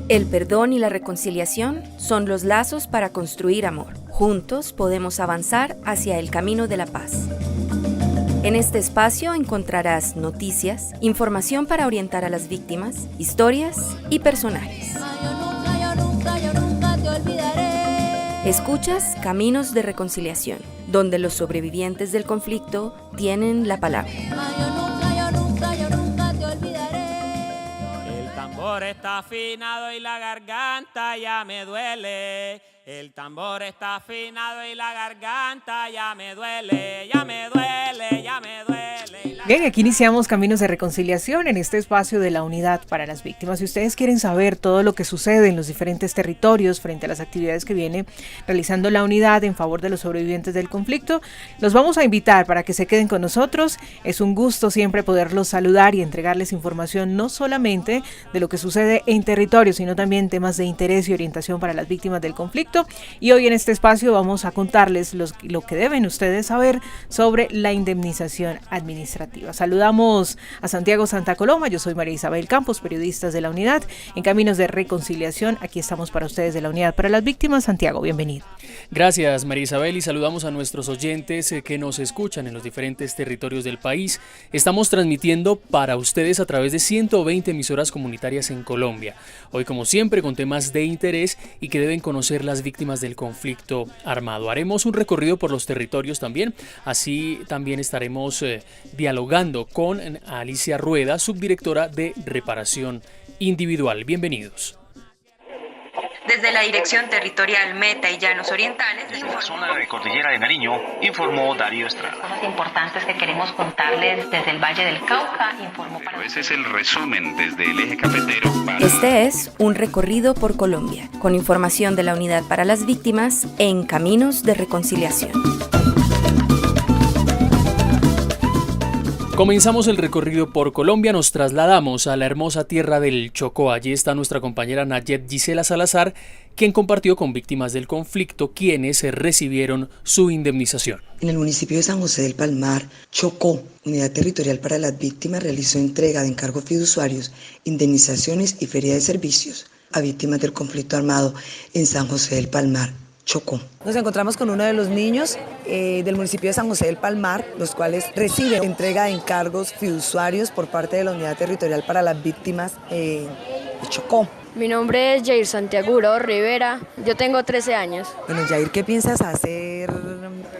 El perdón y la reconciliación son los lazos para construir amor. Juntos podemos avanzar hacia el camino de la paz. En este espacio encontrarás noticias, información para orientar a las víctimas, historias y personajes. Yo nunca te olvidaré. Escuchas Caminos de Reconciliación, donde los sobrevivientes del conflicto tienen la palabra. Yo nunca te olvidaré. El tambor está afinado y la garganta ya me duele. El tambor está afinado y la garganta ya me duele, ya me duele, ya me duele. Bien, aquí iniciamos Caminos de Reconciliación en este espacio de la Unidad para las Víctimas. Si ustedes quieren saber todo lo que sucede en los diferentes territorios frente a las actividades que viene realizando la Unidad en favor de los sobrevivientes del conflicto, los vamos a invitar para que se queden con nosotros. Es un gusto siempre poderlos saludar y entregarles información no solamente de lo que sucede en territorio, sino también temas de interés y orientación para las víctimas del conflicto. Y hoy en este espacio vamos a contarles lo que deben ustedes saber sobre la indemnización administrativa. Saludamos a Santiago Santa Coloma, yo soy María Isabel Campos, periodistas de la Unidad en Caminos de Reconciliación. Aquí estamos para ustedes de la Unidad para las Víctimas. Santiago, bienvenido. Gracias, María Isabel, y saludamos a nuestros oyentes que nos escuchan en los diferentes territorios del país. Estamos transmitiendo para ustedes a través de 120 emisoras comunitarias en Colombia. Hoy, como siempre, con temas de interés y que deben conocer las víctimas del conflicto armado. Haremos un recorrido por los territorios también, así también estaremos dialogando con Alicia Rueda, subdirectora de Reparación Individual. Bienvenidos. Desde la Dirección Territorial Meta y Llanos Orientales, desde la zona de Cordillera de Nariño, informó Darío Estrada. Cosas importantes que queremos contarles desde el Valle del Cauca, informó para... Ese es el resumen desde el eje cafetero. Este es un recorrido por Colombia, con información de la Unidad para las Víctimas en Caminos de Reconciliación. Comenzamos el recorrido por Colombia, nos trasladamos a la hermosa tierra del Chocó. Allí está nuestra compañera Nayet Gisela Salazar, quien compartió con víctimas del conflicto quienes recibieron su indemnización. En el municipio de San José del Palmar, Chocó, Unidad Territorial para las Víctimas, realizó entrega de encargos fiduciarios, indemnizaciones y feria de servicios a víctimas del conflicto armado en San José del Palmar, Chocó. Nos encontramos con uno de los niños del municipio de San José del Palmar, los cuales reciben entrega de encargos fiduciarios por parte de la Unidad Territorial para las Víctimas de Chocó. Mi nombre es Jair Santiago Hurtado Rivera, yo tengo 13 años. Bueno, Jair, ¿qué piensas hacer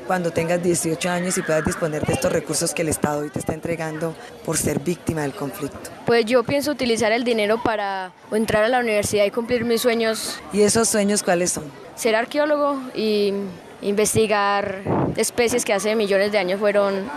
cuando tengas 18 años y puedas disponer de estos recursos que el Estado hoy te está entregando por ser víctima del conflicto? Pues yo pienso utilizar el dinero para entrar a la universidad y cumplir mis sueños. ¿Y esos sueños cuáles son? Ser arqueólogo y investigar especies que hace millones de años fueron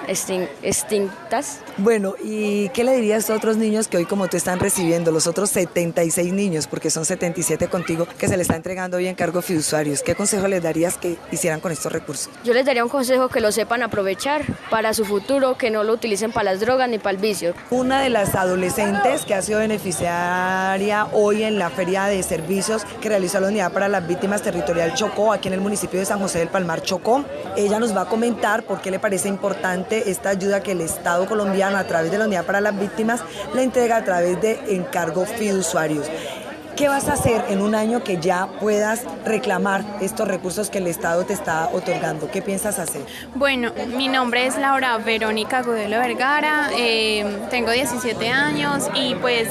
extintas. Bueno, ¿y qué le dirías a otros niños que hoy como tú están recibiendo, los otros 76 niños, porque son 77 contigo, que se les está entregando hoy encargos fiduciarios? ¿Qué consejo les darías que hicieran con estos recursos? Yo les daría un consejo que lo sepan aprovechar para su futuro, que no lo utilicen para las drogas ni para el vicio. Una de las adolescentes que ha sido beneficiaria hoy en la feria de servicios que realizó la Unidad para las Víctimas Territorial Chocó, aquí en el municipio de San José del Palmar, Chocó. Ella nos va a comentar por qué le parece importante esta ayuda que el Estado colombiano a través de la Unidad para las Víctimas le entrega a través de encargos fiduciarios. ¿Qué vas a hacer en un año que ya puedas reclamar estos recursos que el Estado te está otorgando? ¿Qué piensas hacer? Bueno, mi nombre es Laura Verónica Gudelo Vergara, tengo 17 años y pues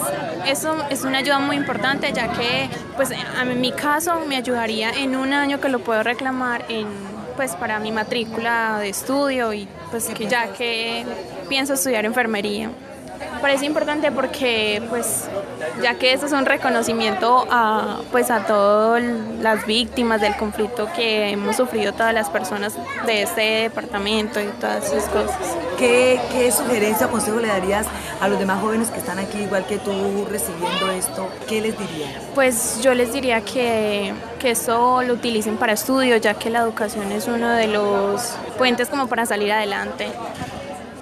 eso es una ayuda muy importante, ya que pues en mi caso me ayudaría en un año que lo puedo reclamar pues para mi matrícula de estudio y pues que ya que pienso estudiar enfermería. Parece importante porque pues ya que esto es un reconocimiento a todas las víctimas del conflicto que hemos sufrido todas las personas de este departamento y todas esas cosas. ¿Qué sugerencia o consejo le darías a los demás jóvenes que están aquí igual que tú recibiendo esto? ¿Qué les dirías? Pues yo les diría que eso lo utilicen para estudio, ya que la educación es uno de los puentes como para salir adelante.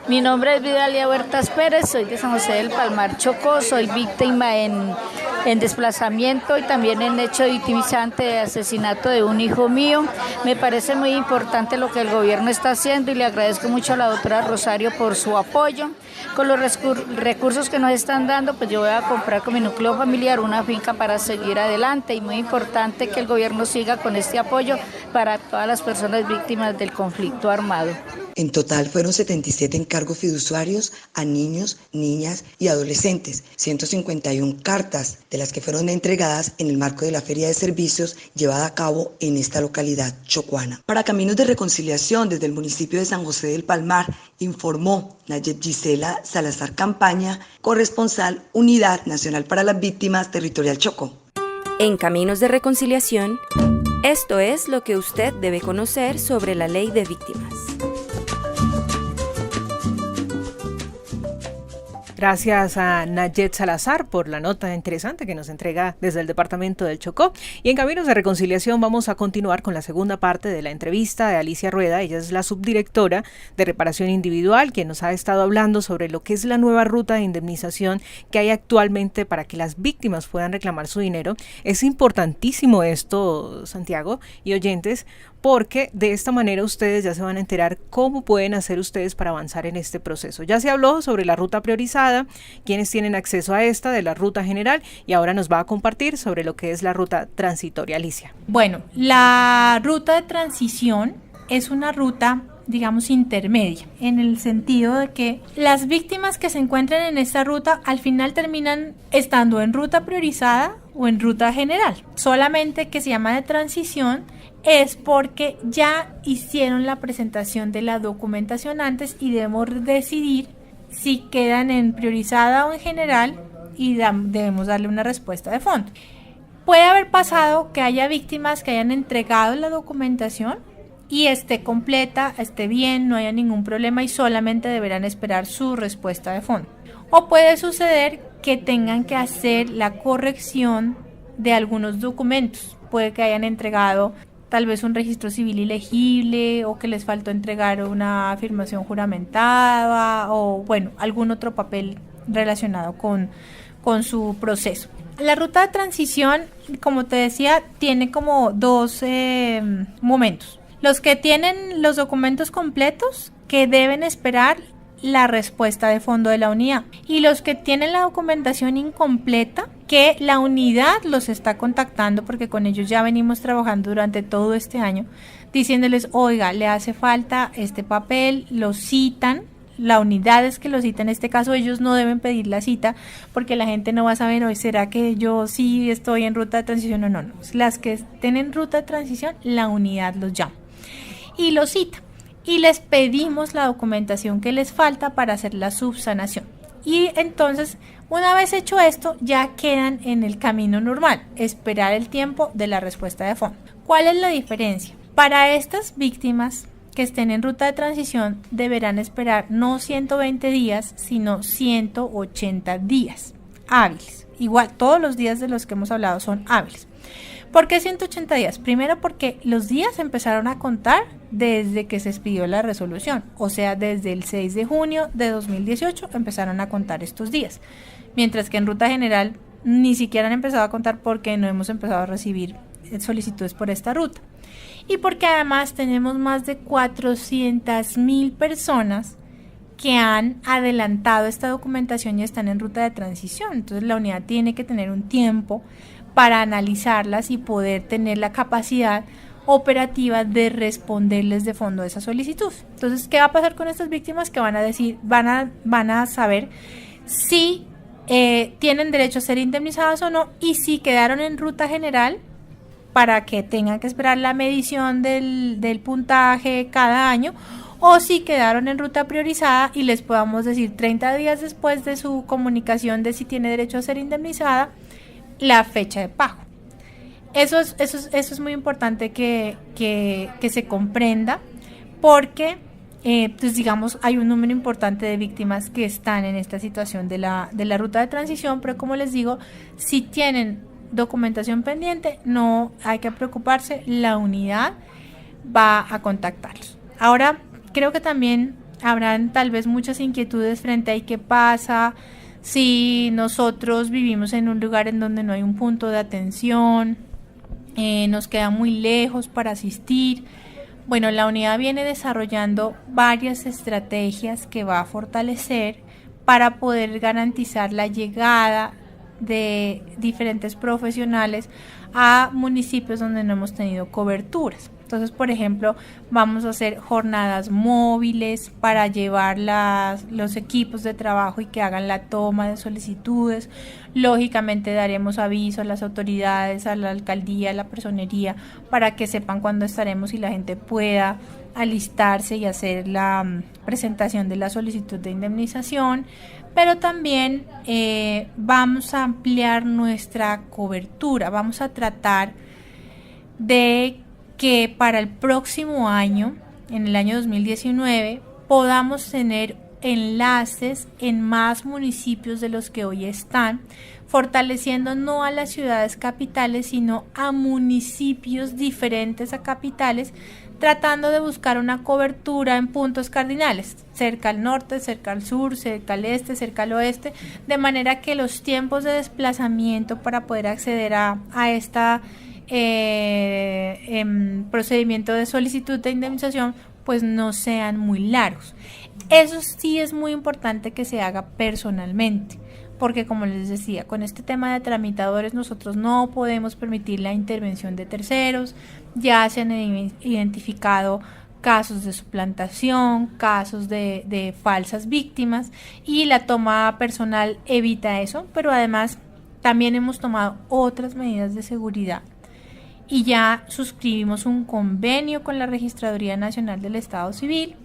Mi nombre es Vidalia Huertas Pérez, soy de San José del Palmar, Chocó, soy víctima en en desplazamiento y también en hecho victimizante de asesinato de un hijo mío. Me parece muy importante lo que el gobierno está haciendo y le agradezco mucho a la doctora Rosario por su apoyo. Con los recursos que nos están dando, pues yo voy a comprar con mi núcleo familiar una finca para seguir adelante, y muy importante que el gobierno siga con este apoyo para todas las personas víctimas del conflicto armado. En total fueron 77 encargos fiduciarios a niños, niñas y adolescentes, 151 cartas, de las que fueron entregadas en el marco de la Feria de Servicios llevada a cabo en esta localidad chocuana. Para Caminos de Reconciliación, desde el municipio de San José del Palmar, informó Nayib Gisela Salazar Campaña, corresponsal Unidad Nacional para las Víctimas Territorial Chocó. En Caminos de Reconciliación, esto es lo que usted debe conocer sobre la Ley de Víctimas. Gracias a Nayib Salazar por la nota interesante que nos entrega desde el departamento del Chocó. Y en Caminos de Reconciliación vamos a continuar con la segunda parte de la entrevista de Alicia Rueda. Ella es la subdirectora de Reparación Individual, quien nos ha estado hablando sobre lo que es la nueva ruta de indemnización que hay actualmente para que las víctimas puedan reclamar su dinero. Es importantísimo esto, Santiago y oyentes, porque de esta manera ustedes ya se van a enterar cómo pueden hacer ustedes para avanzar en este proceso. Ya se habló sobre la ruta priorizada, quienes tienen acceso a esta de la ruta general, y ahora nos va a compartir sobre lo que es la ruta transitoria. Alicia. Bueno, la ruta de transición es una ruta, digamos, intermedia, en el sentido de que las víctimas que se encuentran en esta ruta al final terminan estando en ruta priorizada o en ruta general. Solamente que se llama de transición es porque ya hicieron la presentación de la documentación antes y debemos decidir si quedan en priorizada o en general, y debemos darle una respuesta de fondo. Puede haber pasado que haya víctimas que hayan entregado la documentación y esté completa, esté bien, no haya ningún problema y solamente deberán esperar su respuesta de fondo. O puede suceder que tengan que hacer la corrección de algunos documentos. Puede que hayan entregado tal vez un registro civil ilegible, o que les faltó entregar una afirmación juramentada, o bueno, algún otro papel relacionado con su proceso. La ruta de transición, como te decía, tiene como dos momentos. Los que tienen los documentos completos, que deben esperar la respuesta de fondo de la unidad, y los que tienen la documentación incompleta, que la unidad los está contactando, porque con ellos ya venimos trabajando durante todo este año, diciéndoles, oiga, le hace falta este papel, lo citan. La unidad es que lo cita. En este caso ellos no deben pedir la cita, porque la gente no va a saber, hoy será que yo sí estoy en ruta de transición o no. Las que estén en ruta de transición, la unidad los llama y los cita, y les pedimos la documentación que les falta para hacer la subsanación. Y entonces, una vez hecho esto, ya quedan en el camino normal, esperar el tiempo de la respuesta de fondo. ¿Cuál es la diferencia? Para estas víctimas que estén en ruta de transición, deberán esperar no 120 días, sino 180 días hábiles. Igual, todos los días de los que hemos hablado son hábiles. ¿Por qué 180 días? Primero, porque los días empezaron a contar desde que se expidió la resolución, o sea, desde el 6 de junio de 2018 empezaron a contar estos días, mientras que en ruta general ni siquiera han empezado a contar, porque no hemos empezado a recibir solicitudes por esta ruta. Y porque además tenemos más de 400,000 personas que han adelantado esta documentación y están en ruta de transición. Entonces la unidad tiene que tener un tiempo para analizarlas y poder tener la capacidad operativa de responderles de fondo a esa solicitud. Entonces, ¿qué va a pasar con estas víctimas? Que van a decir, van a saber si tienen derecho a ser indemnizadas o no, y si quedaron en ruta general, para que tengan que esperar la medición del puntaje cada año, o si quedaron en ruta priorizada y les podamos decir 30 días después de su comunicación de si tiene derecho a ser indemnizada, la fecha de pago. Eso es muy importante que se comprenda, porque pues digamos, hay un número importante de víctimas que están en esta situación de la ruta de transición, pero como les digo, si tienen documentación pendiente, no hay que preocuparse, la unidad va a contactarlos. Ahora, creo que también habrán tal vez muchas inquietudes frente a qué pasa si nosotros vivimos en un lugar en donde no hay un punto de atención, nos queda muy lejos para asistir. Bueno, la unidad viene desarrollando varias estrategias que va a fortalecer para poder garantizar la llegada de diferentes profesionales a municipios donde no hemos tenido coberturas. Entonces, por ejemplo, vamos a hacer jornadas móviles para llevar los equipos de trabajo y que hagan la toma de solicitudes. Lógicamente daremos aviso a las autoridades, a la alcaldía, a la personería, para que sepan cuándo estaremos y la gente pueda alistarse y hacer la presentación de la solicitud de indemnización. Pero también vamos a ampliar nuestra cobertura, vamos a tratar de que para el próximo año, en el año 2019, podamos tener enlaces en más municipios de los que hoy están, fortaleciendo no a las ciudades capitales, sino a municipios diferentes a capitales, tratando de buscar una cobertura en puntos cardinales, cerca al norte, cerca al sur, cerca al este, cerca al oeste, de manera que los tiempos de desplazamiento para poder acceder a esta procedimiento de solicitud de indemnización pues no sean muy largos. Eso sí es muy importante que se haga personalmente, porque como les decía, con este tema de tramitadores nosotros no podemos permitir la intervención de terceros. Ya se han identificado casos de suplantación, casos de falsas víctimas, y la toma personal evita eso, pero además también hemos tomado otras medidas de seguridad y ya suscribimos un convenio con la Registraduría Nacional del Estado Civil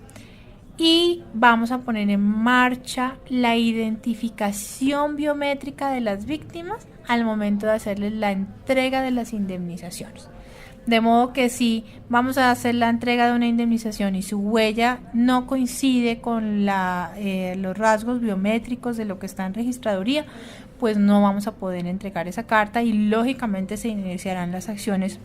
y vamos a poner en marcha la identificación biométrica de las víctimas al momento de hacerles la entrega de las indemnizaciones. De modo que si vamos a hacer la entrega de una indemnización y su huella no coincide con los rasgos biométricos de lo que está en registraduría, pues no vamos a poder entregar esa carta y lógicamente se iniciarán las acciones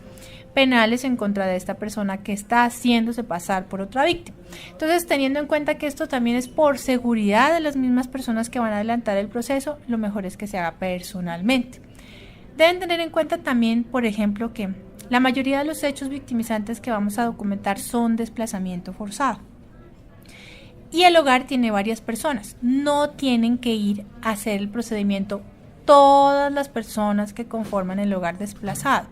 penales en contra de esta persona que está haciéndose pasar por otra víctima. Entonces, teniendo en cuenta que esto también es por seguridad de las mismas personas que van a adelantar el proceso, lo mejor es que se haga personalmente. Deben tener en cuenta también, por ejemplo, que la mayoría de los hechos victimizantes que vamos a documentar son desplazamiento forzado. Y el hogar tiene varias personas. No tienen que ir a hacer el procedimiento todas las personas que conforman el hogar desplazado.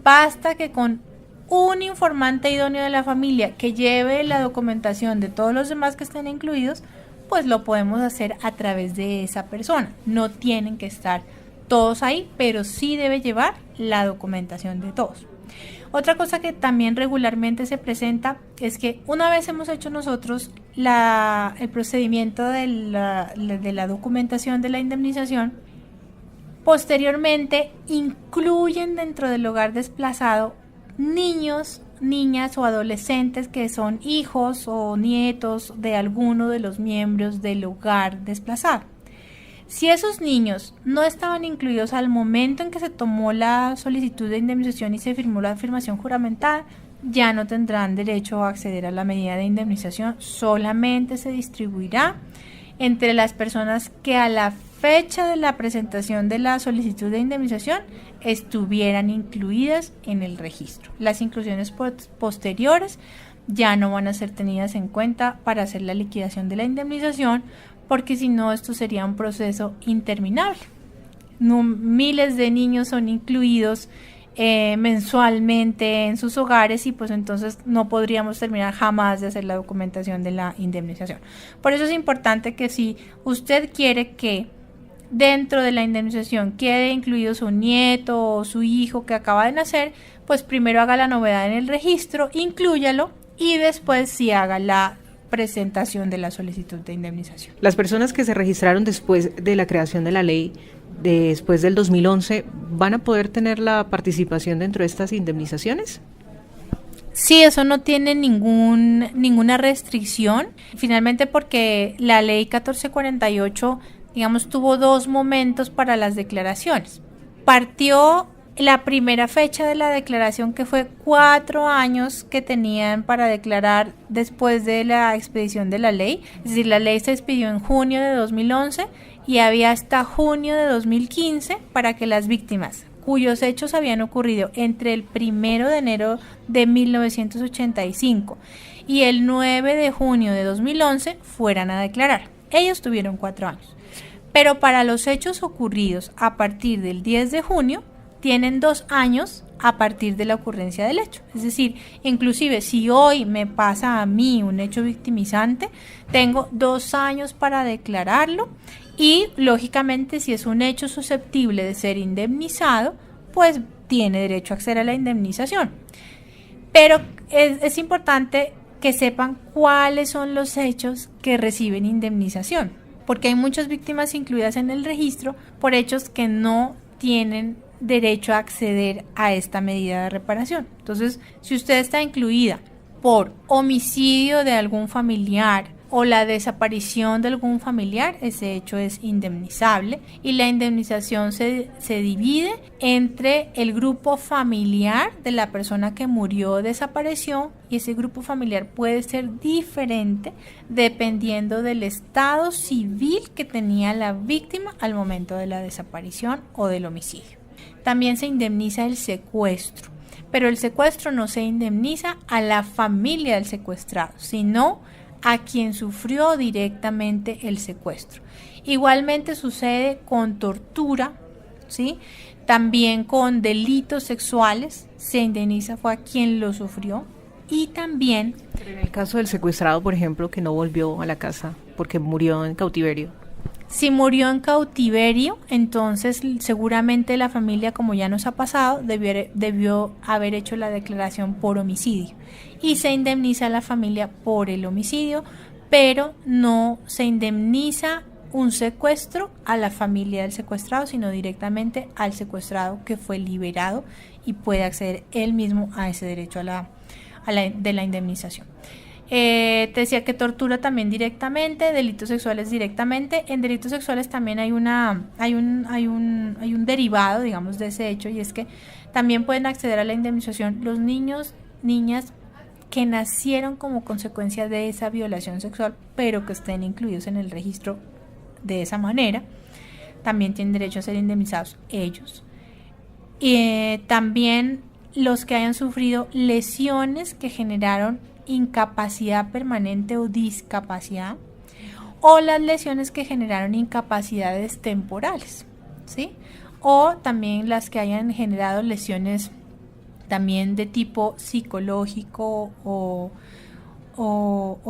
Basta que con un informante idóneo de la familia que lleve la documentación de todos los demás que estén incluidos, pues lo podemos hacer a través de esa persona. No tienen que estar todos ahí, pero sí debe llevar la documentación de todos. Otra cosa que también regularmente se presenta es que una vez hemos hecho nosotros el procedimiento de la documentación de la indemnización, posteriormente incluyen dentro del hogar desplazado niños, niñas o adolescentes que son hijos o nietos de alguno de los miembros del hogar desplazado. Si esos niños no estaban incluidos al momento en que se tomó la solicitud de indemnización y se firmó la afirmación juramentada, ya no tendrán derecho a acceder a la medida de indemnización. Solamente se distribuirá entre las personas que a la fecha de la presentación de la solicitud de indemnización estuvieran incluidas en el registro. Las inclusiones posteriores ya no van a ser tenidas en cuenta para hacer la liquidación de la indemnización, porque si no esto sería un proceso interminable. Miles de niños son incluidos mensualmente en sus hogares y pues entonces no podríamos terminar jamás de hacer la documentación de la indemnización. Por eso es importante que si usted quiere que dentro de la indemnización quede incluido su nieto o su hijo que acaba de nacer, pues primero haga la novedad en el registro, inclúyalo y después sí haga la presentación de la solicitud de indemnización. Las personas que se registraron después de la creación de la ley, después del 2011, ¿van a poder tener la participación dentro de estas indemnizaciones? Sí, eso no tiene ninguna restricción, finalmente porque la ley 1448, digamos, tuvo dos momentos para las declaraciones. Partió la primera fecha de la declaración, que fue 4 años que tenían para declarar después de la expedición de la ley. Es decir, la ley se expidió en junio de 2011 y había hasta junio de 2015 para que las víctimas cuyos hechos habían ocurrido entre el 1 de enero de 1985 y el 9 de junio de 2011 fueran a declarar. Ellos tuvieron 4 años. Pero para los hechos ocurridos a partir del 10 de junio, tienen 2 años a partir de la ocurrencia del hecho. Es decir, inclusive si hoy me pasa a mí un hecho victimizante, tengo 2 años para declararlo y, lógicamente, si es un hecho susceptible de ser indemnizado, pues tiene derecho a acceder a la indemnización. Pero es importante que sepan cuáles son los hechos que reciben indemnización, porque hay muchas víctimas incluidas en el registro por hechos que no tienen derecho a acceder a esta medida de reparación. Entonces, si usted está incluida por homicidio de algún familiar o la desaparición de algún familiar, ese hecho es indemnizable y la indemnización se divide entre el grupo familiar de la persona que murió o desapareció, y ese grupo familiar puede ser diferente dependiendo del estado civil que tenía la víctima al momento de la desaparición o del homicidio. También se indemniza el secuestro, pero el secuestro no se indemniza a la familia del secuestrado, sino a quien sufrió directamente el secuestro. Igualmente sucede con tortura, ¿sí? También con delitos sexuales, se indemniza fue a quien lo sufrió, y también... Pero en el caso del secuestrado, por ejemplo, que no volvió a la casa porque murió en cautiverio. Si murió en cautiverio, entonces seguramente la familia, como ya nos ha pasado, debió haber hecho la declaración por homicidio y se indemniza a la familia por el homicidio, pero no se indemniza un secuestro a la familia del secuestrado, sino directamente al secuestrado que fue liberado y puede acceder él mismo a ese derecho de la indemnización. Te decía que tortura también directamente, delitos sexuales directamente. En delitos sexuales también hay un derivado, digamos, de ese hecho, y es que también pueden acceder a la indemnización los niños, niñas que nacieron como consecuencia de esa violación sexual, pero que estén incluidos en el registro de esa manera. También tienen derecho a ser indemnizados ellos. También los que hayan sufrido lesiones que generaron incapacidad permanente o discapacidad, o las lesiones que generaron incapacidades temporales, ¿sí? O también las que hayan generado lesiones también de tipo psicológico o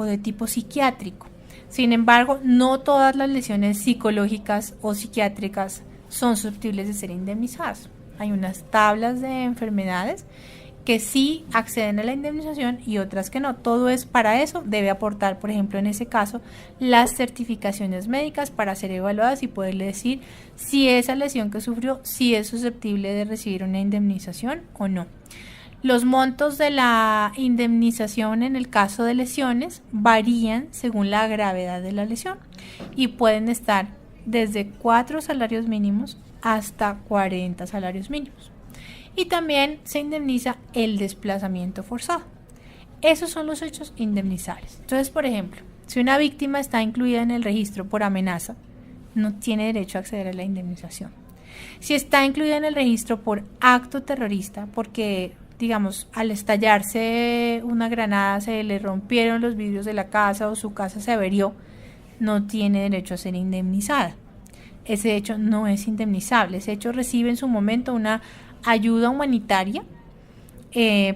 de tipo psiquiátrico. Sin embargo, no todas las lesiones psicológicas o psiquiátricas son susceptibles de ser indemnizadas. Hay unas tablas de enfermedades que sí acceden a la indemnización y otras que no. Todo es para eso, debe aportar, por ejemplo, en ese caso, las certificaciones médicas para ser evaluadas y poderle decir si esa lesión que sufrió, si es susceptible de recibir una indemnización o no. Los montos de la indemnización en el caso de lesiones varían según la gravedad de la lesión y pueden estar desde 4 salarios mínimos hasta 40 salarios mínimos. Y también se indemniza el desplazamiento forzado. Esos son los hechos indemnizables. Entonces, por ejemplo, si una víctima está incluida en el registro por amenaza, no tiene derecho a acceder a la indemnización. Si está incluida en el registro por acto terrorista, porque, digamos, al estallarse una granada se le rompieron los vidrios de la casa o su casa se averió, no tiene derecho a ser indemnizada. Ese hecho no es indemnizable. Ese hecho recibe en su momento una ayuda humanitaria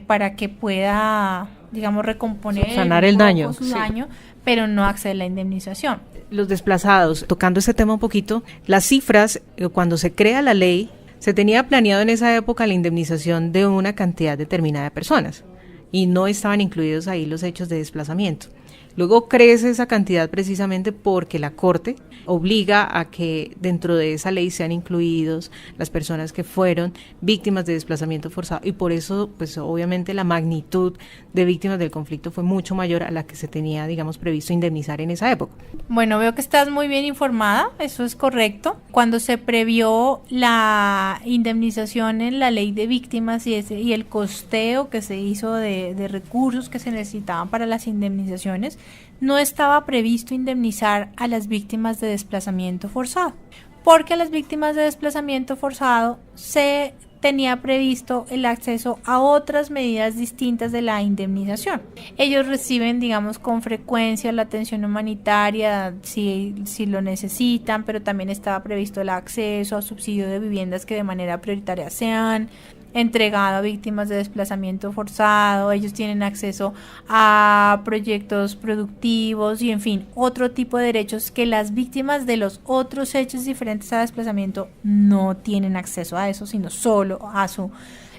para que pueda, digamos, recomponer, sanar el daño, su daño, pero no accede a la indemnización. Los desplazados, tocando ese tema un poquito, las cifras, cuando se crea la ley, se tenía planeado en esa época la indemnización de una cantidad determinada de personas y no estaban incluidos ahí los hechos de desplazamiento. Luego crece esa cantidad precisamente porque la Corte obliga a que dentro de esa ley sean incluidos las personas que fueron víctimas de desplazamiento forzado, y por eso pues obviamente la magnitud de víctimas del conflicto fue mucho mayor a la que se tenía, digamos, previsto indemnizar en esa época. Bueno, veo que estás muy bien informada, eso es correcto. Cuando se previó la indemnización en la ley de víctimas y el costeo que se hizo de recursos que se necesitaban para las indemnizaciones, no estaba previsto indemnizar a las víctimas de desplazamiento forzado, porque a las víctimas de desplazamiento forzado se tenía previsto el acceso a otras medidas distintas de la indemnización. Ellos reciben, digamos, con frecuencia la atención humanitaria si lo necesitan, pero también estaba previsto el acceso a subsidio de viviendas que de manera prioritaria sean entregado a víctimas de desplazamiento forzado. Ellos tienen acceso a proyectos productivos y, en fin, otro tipo de derechos que las víctimas de los otros hechos diferentes a desplazamiento no tienen acceso a eso, sino solo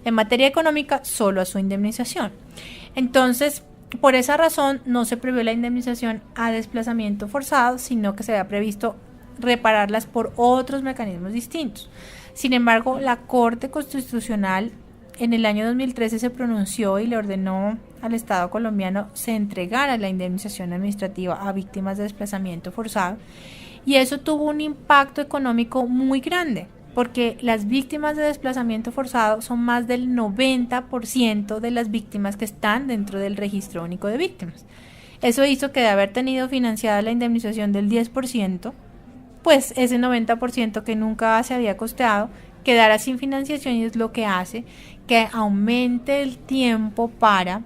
en materia económica, solo a su indemnización. Entonces, por esa razón no se previó la indemnización a desplazamiento forzado, sino que se había previsto repararlas por otros mecanismos distintos. Sin embargo, la Corte Constitucional en el año 2013 se pronunció y le ordenó al Estado colombiano se entregara la indemnización administrativa a víctimas de desplazamiento forzado, y eso tuvo un impacto económico muy grande, porque las víctimas de desplazamiento forzado son más del 90% de las víctimas que están dentro del Registro Único de Víctimas. Eso hizo que, de haber tenido financiada la indemnización del 10%, pues ese 90% que nunca se había costeado quedara sin financiación, y es lo que hace que aumente el tiempo para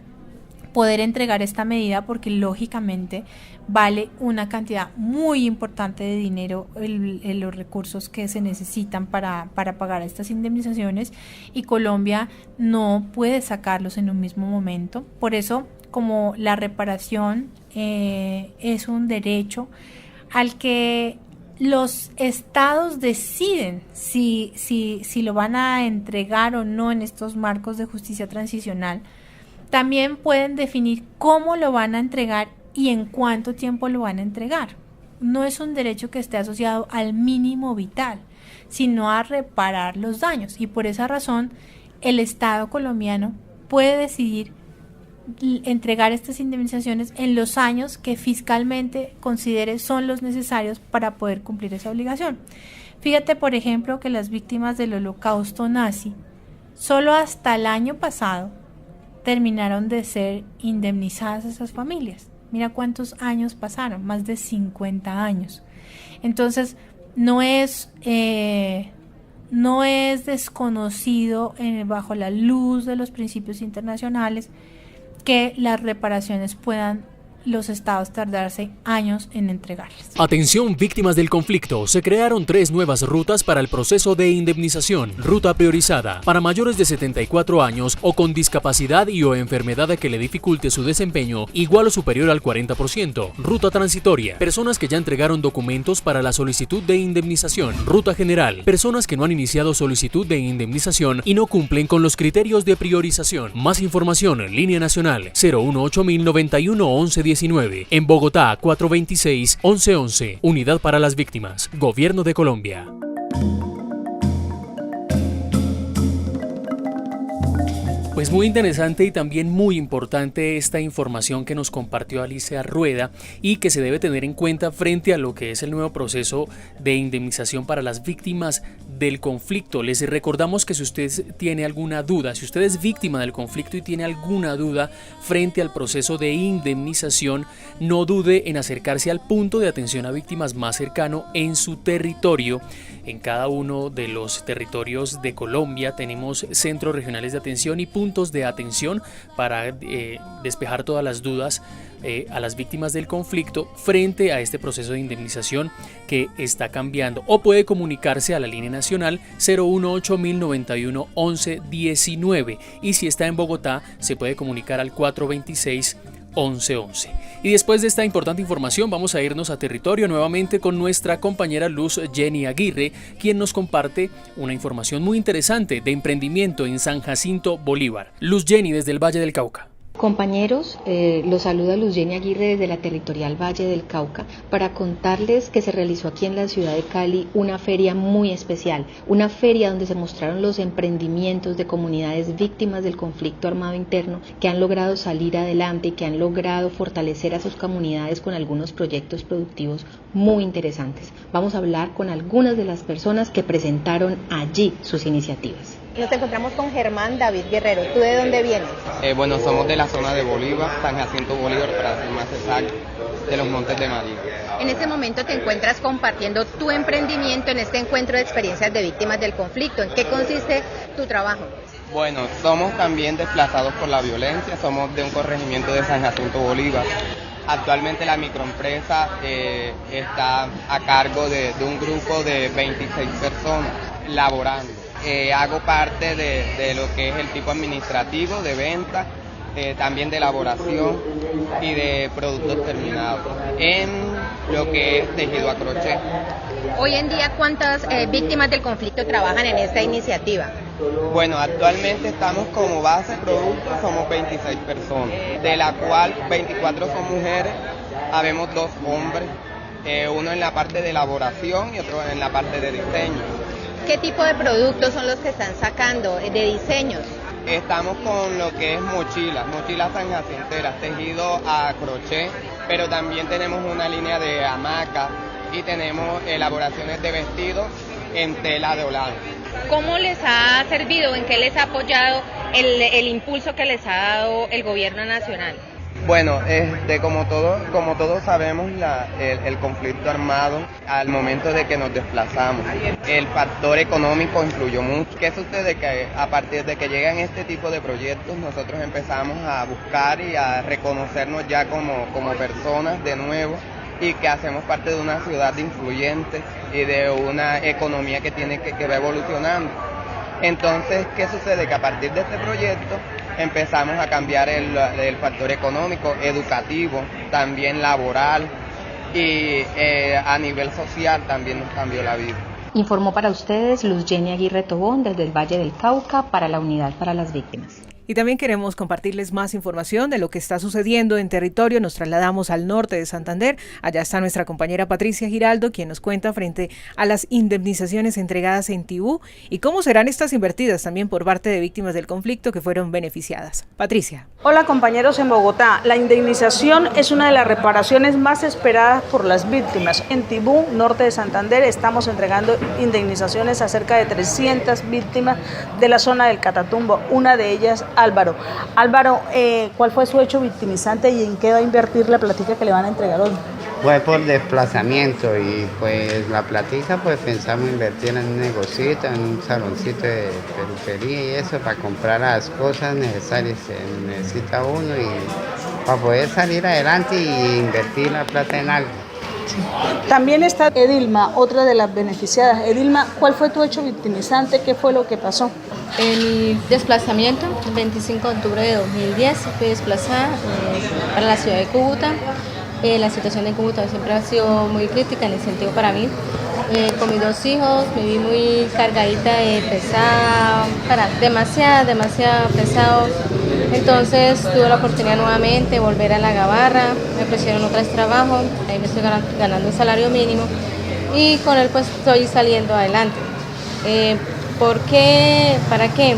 poder entregar esta medida, porque lógicamente vale una cantidad muy importante de dinero los recursos que se necesitan para pagar estas indemnizaciones, y Colombia no puede sacarlos en un mismo momento. Por eso, como la reparación es un derecho al que los estados deciden si lo van a entregar o no en estos marcos de justicia transicional, también pueden definir cómo lo van a entregar y en cuánto tiempo lo van a entregar. No es un derecho que esté asociado al mínimo vital, sino a reparar los daños, y por esa razón el Estado colombiano puede decidir entregar estas indemnizaciones en los años que fiscalmente considere son los necesarios para poder cumplir esa obligación. Fíjate, por ejemplo, que las víctimas del Holocausto nazi solo hasta el año pasado terminaron de ser indemnizadas esas familias. Mira cuántos años pasaron, más de 50 años. Entonces, no es desconocido bajo la luz de los principios internacionales que las reparaciones puedan los estados tardarse años en entregarles. Atención, víctimas del conflicto. Se crearon 3 nuevas rutas para el proceso de indemnización. Ruta priorizada para mayores de 74 años o con discapacidad y o enfermedad que le dificulte su desempeño igual o superior al 40%. Ruta transitoria. Personas que ya entregaron documentos para la solicitud de indemnización. Ruta general. Personas que no han iniciado solicitud de indemnización y no cumplen con los criterios de priorización. Más información en línea nacional 018-091-1119. En Bogotá 426-1111. Unidad para las Víctimas. Gobierno de Colombia. Pues muy interesante y también muy importante esta información que nos compartió Alicia Rueda y que se debe tener en cuenta frente a lo que es el nuevo proceso de indemnización para las víctimas del conflicto. Les recordamos que si usted tiene alguna duda, si usted es víctima del conflicto y tiene alguna duda frente al proceso de indemnización, no dude en acercarse al punto de atención a víctimas más cercano en su territorio. En cada uno de los territorios de Colombia tenemos centros regionales de atención y puntos de atención para despejar todas las dudas a las víctimas del conflicto frente a este proceso de indemnización que está cambiando. O puede comunicarse a la línea nacional 018-1091-1119, y si está en Bogotá se puede comunicar al 426-1111. Y después de esta importante información vamos a irnos a territorio nuevamente con nuestra compañera Luz Jenny Aguirre, quien nos comparte una información muy interesante de emprendimiento en San Jacinto, Bolívar. Luz Jenny, desde el Valle del Cauca. Compañeros, los saluda Luz Jenny Aguirre desde la Territorial Valle del Cauca para contarles que se realizó aquí en la ciudad de Cali una feria muy especial, una feria donde se mostraron los emprendimientos de comunidades víctimas del conflicto armado interno que han logrado salir adelante y que han logrado fortalecer a sus comunidades con algunos proyectos productivos muy interesantes. Vamos a hablar con algunas de las personas que presentaron allí sus iniciativas. Nos encontramos con Germán David Guerrero. ¿Tú de dónde vienes? Bueno, somos de la zona de Bolívar, San Jacinto Bolívar, para ser más exacto, de los Montes de María. En este momento te encuentras compartiendo tu emprendimiento en este encuentro de experiencias de víctimas del conflicto. ¿En qué consiste tu trabajo? Bueno, somos también desplazados por la violencia, somos de un corregimiento de San Jacinto Bolívar. Actualmente la microempresa está a cargo de un grupo de 26 personas laborando. Hago parte de lo que es el tipo administrativo de venta, también de elaboración y de productos terminados en lo que es tejido a crochet. Hoy en día, ¿cuántas víctimas del conflicto trabajan en esta iniciativa? Bueno, actualmente estamos como base producto, somos 26 personas, de la cual 24 son mujeres, habemos 2 hombres, uno en la parte de elaboración y otro en la parte de diseño. ¿Qué tipo de productos son los que están sacando de diseños? Estamos con lo que es mochilas sanjacinteras, tejido a crochet, pero también tenemos una línea de hamacas y tenemos elaboraciones de vestidos en tela de Holanda. ¿Cómo les ha servido, en qué les ha apoyado el impulso que les ha dado el gobierno nacional? Bueno, como todos sabemos, el conflicto armado al momento de que nos desplazamos, el factor económico influyó mucho. ¿Qué sucede? Que a partir de que llegan este tipo de proyectos, nosotros empezamos a buscar y a reconocernos ya como personas de nuevo y que hacemos parte de una ciudad influyente y de una economía que va evolucionando. Entonces, ¿qué sucede? Que a partir de este proyecto empezamos a cambiar el factor económico, educativo, también laboral y a nivel social también nos cambió la vida. Informó para ustedes Luz Jenny Aguirre Tobón desde el Valle del Cauca para la Unidad para las Víctimas. Y también queremos compartirles más información de lo que está sucediendo en territorio. Nos trasladamos al norte de Santander. Allá está nuestra compañera Patricia Giraldo, quien nos cuenta frente a las indemnizaciones entregadas en Tibú y cómo serán estas invertidas también por parte de víctimas del conflicto que fueron beneficiadas. Patricia. Hola compañeros en Bogotá. La indemnización es una de las reparaciones más esperadas por las víctimas. En Tibú, norte de Santander, estamos entregando indemnizaciones a cerca de 300 víctimas de la zona del Catatumbo, una de ellas Álvaro. Álvaro, ¿cuál fue su hecho victimizante y en qué va a invertir la platica que le van a entregar hoy? Fue por desplazamiento y pues la platica pues pensamos invertir en un negocito, en un saloncito de peluquería y eso para comprar las cosas necesarias que necesita uno y para poder salir adelante y invertir la plata en algo. También está Edilma, otra de las beneficiadas. Edilma, ¿cuál fue tu hecho victimizante? ¿Qué fue lo que pasó? En mi desplazamiento, el 25 de octubre de 2010, fui desplazada para la ciudad de Cúcuta. La situación de Cúcuta siempre ha sido muy crítica en el sentido para mí. Con mis 2 hijos me vi muy cargadita de pesado, demasiado pesado. Entonces tuve la oportunidad nuevamente de volver a la Gabarra, me ofrecieron otros trabajos, ahí me estoy ganando un salario mínimo y con él pues estoy saliendo adelante. ¿Por qué? ¿Para qué?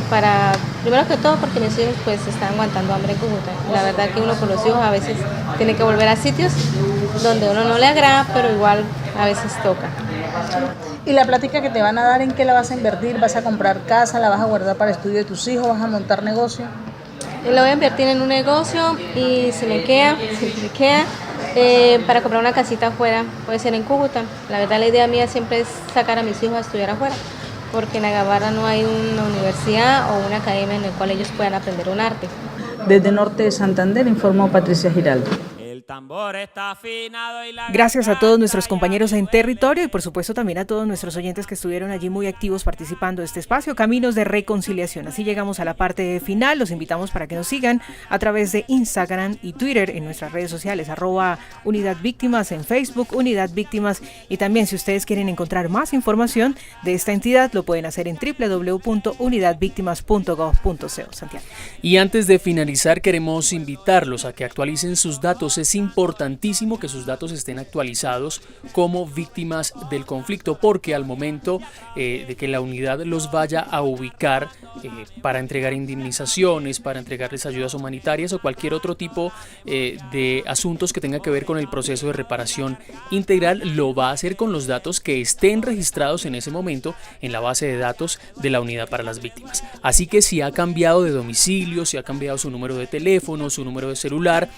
Primero que todo porque mis hijos pues están aguantando hambre en Cúcuta. La verdad que uno con los hijos a veces tiene que volver a sitios donde uno no le agrada, pero igual a veces toca. ¿Y la plática que te van a dar, en qué la vas a invertir? ¿Vas a comprar casa? ¿La vas a guardar para el estudio de tus hijos? ¿Vas a montar negocio? Lo voy a invertir en un negocio y si me queda, para comprar una casita afuera, puede ser en Cúcuta. La verdad la idea mía siempre es sacar a mis hijos a estudiar afuera, porque en Agabarra no hay una universidad o una academia en la cual ellos puedan aprender un arte. Desde norte de Santander informó Patricia Giraldo. El tambor está afinado y la Gracias a todos nuestros compañeros en territorio y por supuesto también a todos nuestros oyentes que estuvieron allí muy activos participando de este espacio Caminos de Reconciliación. Así llegamos a la parte final. Los invitamos para que nos sigan a través de Instagram y Twitter, en nuestras redes sociales @Unidad Víctimas, en Facebook Unidad Víctimas, y también si ustedes quieren encontrar más información de esta entidad lo pueden hacer en www.unidadvictimas.gov.co. Santiago. Y antes de finalizar queremos invitarlos a que actualicen sus datos. Es importantísimo que sus datos estén actualizados como víctimas del conflicto, porque al momento de que la unidad los vaya a ubicar para entregar indemnizaciones, para entregarles ayudas humanitarias o cualquier otro tipo de asuntos que tenga que ver con el proceso de reparación integral, lo va a hacer con los datos que estén registrados en ese momento en la base de datos de la unidad para las víctimas. Así que si ha cambiado de domicilio, si ha cambiado su número de teléfono, su número de celular,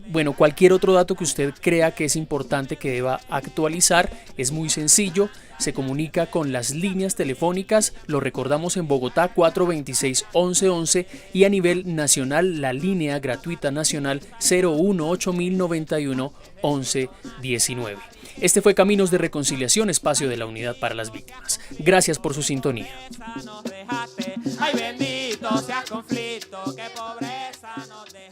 bueno, cualquier otro dato que usted crea que es importante que deba actualizar, es muy sencillo. Se comunica con las líneas telefónicas, lo recordamos, en Bogotá 426-1111 y a nivel nacional la línea gratuita nacional 018-091-1119. Este fue Caminos de Reconciliación, espacio de la Unidad para las Víctimas. Gracias por su sintonía. Ay, bendito sea conflicto, qué pobreza nos deja.